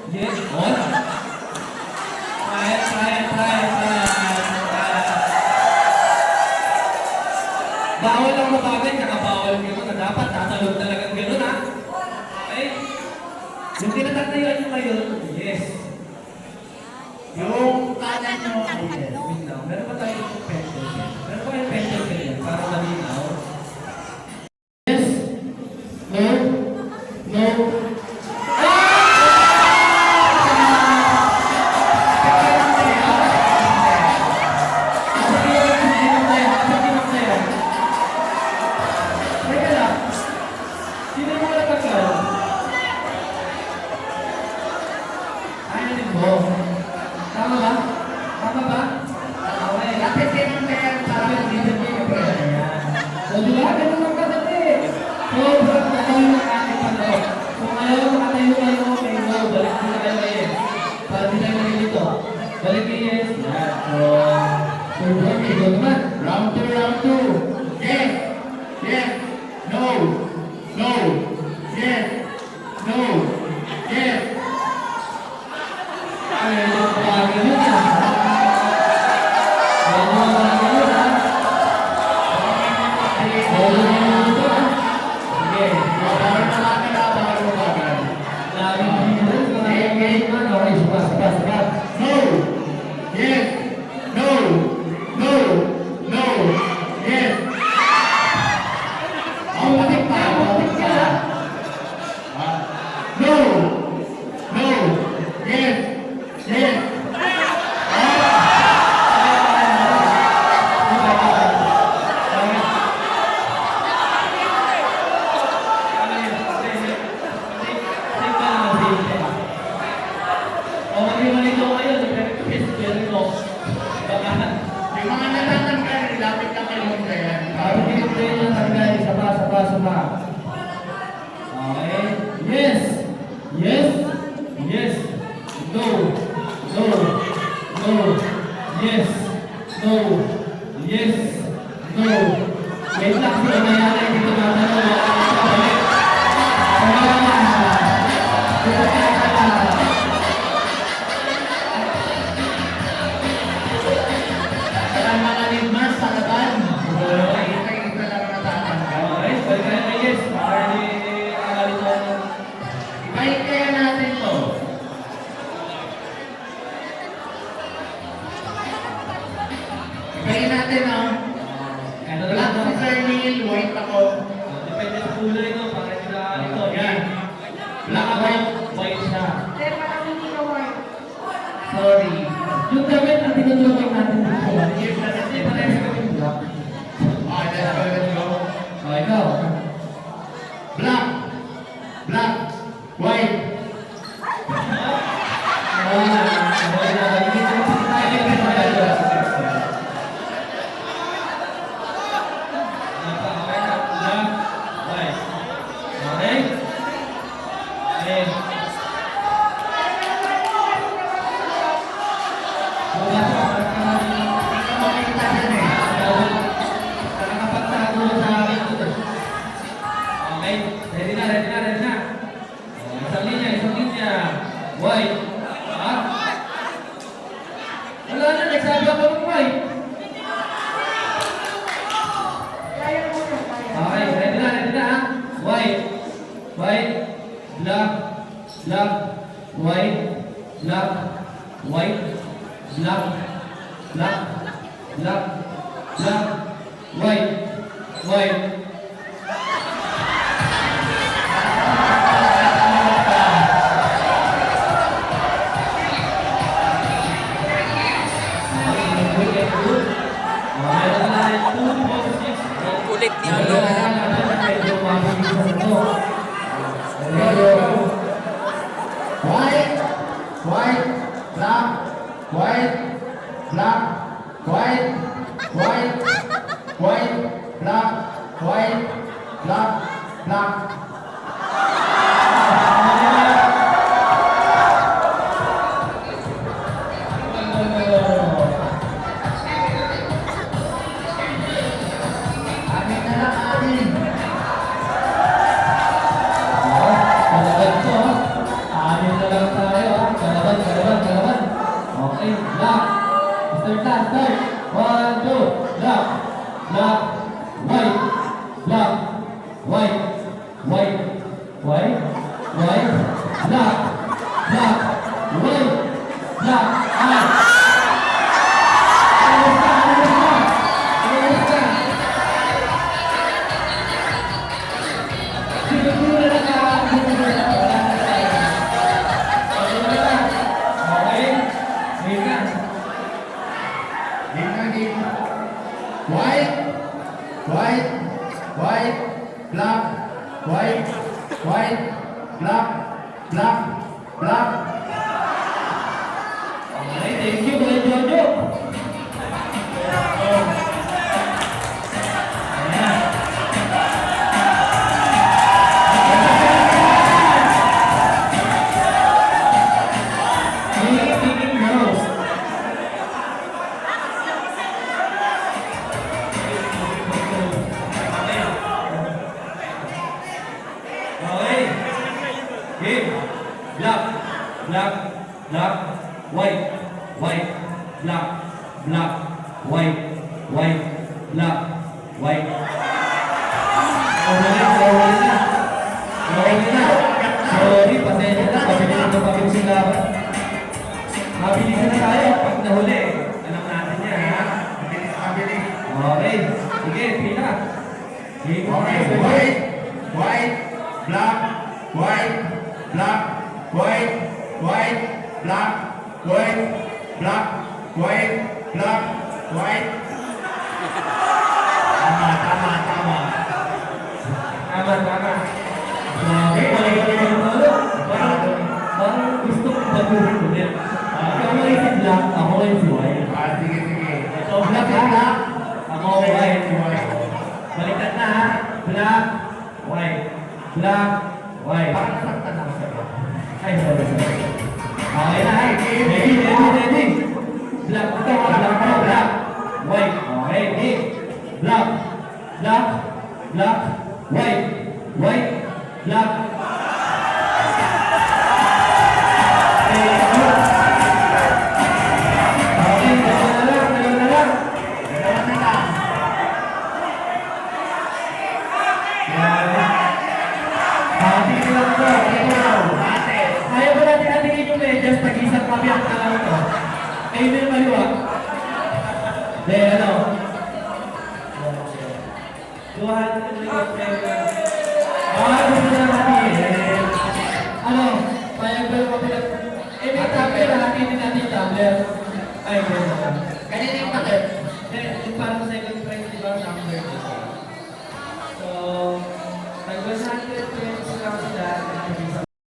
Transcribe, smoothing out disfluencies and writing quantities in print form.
Yes, on. Try. Bawal lang mabagay, nakabawal kayo na dapat tatalog talagang gano'n ha. Okay? Yung tinatatayan nyo kayo, yes. Yung kanan nyo, yes. Wait lang, meron pa tayo yung pencil. Meron pa yung pencil kayo para malinaw. Yes. No. No. Tama ba? Tama ba? Okay. Lapit din ang pera para mag-ibig yung pera. So, di ba? Ganun lang kadali. So, nakatayo na ating palo. So, ngayon, nakatayo kayo. Okay, no. Balik din na kayo yes. Para di tayo malilito. Balik kayo yes. Yan. So, okay. Go naman. Round 2, round 2. Yes. Yes. No. No. Yes. No. Yes. Ay, bagay yun ah. Bagay yun ah. Sige. Bawal na natin na bawal mo bagay. Lagi mo yun. Okay, suka. No. Yes. No. No. No. Yes. Oh, balik pa. Balik pa. No. No. Yes. Yes. Yung mga natatanggal, lapit na kayo mo yan. Okay. Yes. Yes. Yes. No. No. No. Yes. No. Yes. No. Wait lang, sila mayari. Dito natanong. Kaya mga ligmas sa laban. Kita lang natatanggal. Okay. Balik tayo kay yes. Para di alalito. Ibalik kaya natin to. Ibalik natin ang Ano na black lang. si Sir Neil, white ako. Depende sa kulay no. Para di na ito. Yan. Black white. White siya. Sorry. Yung damit ang tinutulong natin dito. Hindi parehas kami black. Okay, let's go. O, ikaw. Black. Black. White. Hindi ka makikita dyan eh. Ready na. Isang linya. White. Ha? Wala na, nagsabi ako ng white. Okay, ready na ha? White. White. Black. Black. White. Black. White. Black. Black. Black. Black. White. White. Kulit ni Ulo. White. White. Black. White. Black. White. White. White. Black. White. Black. Black. Amin na lang, amin. Anim na lang tayo ha. Third last, third. 1, 2. Black. Black. White. Black. White. White. White. White. Black. Black. White. Black. Ah. Ayos ka, ayos ka. Ayos ka. Siguro na ka. Siguro na ka. Okay? Game na. Game na game. White. White. White. Black. White. White. Black. Black. Black. Okay, thank you, Kuya Jojo. Ayan. Picking nose. Okay. Game. Black. Black. Black. White. White. Black. Black. White. White. Black. White. Sorry na. Sorry, pasensya na. Pabilis yung laban. Mabilisan na tayo. Pag nahuli, alam natin yan, ha? Mabilis, mabilis. Okay. Sige, pila. Game Okay, na. white, white, black, white, black, white, white, black, white, black, white, black, white. Tama, tama, tama. Tama, tama. Grabe, galing-galing ng talo. Parang gusto kong baguhin ulit. Ikaw mo rin si Black, ako rin si White. Ah, sige, sige. Ito, Black ha? Ako, White. Baliktad na ha? Black, White. Black, White. Parang nasaktan ako sa'yo. Ay, sorry. Okay na ha? Ready. Black, ito ha? Black. White. Okay, okay. Black, white, white, black. Okay, dalawa na lang. Hati lang po. Ayaw ba natin atingin yung medyas pag-isang kabiyak na lang ito? Kayo na yung maliwa. Ano? 200 gusto na natin. Ano? Payag ba yung kabiyak? May tumbler, hatiin din natin yung tumbler. Ay, gano'n. Kanina yung takip. Yung parang second prize, di ba, tumbler? So,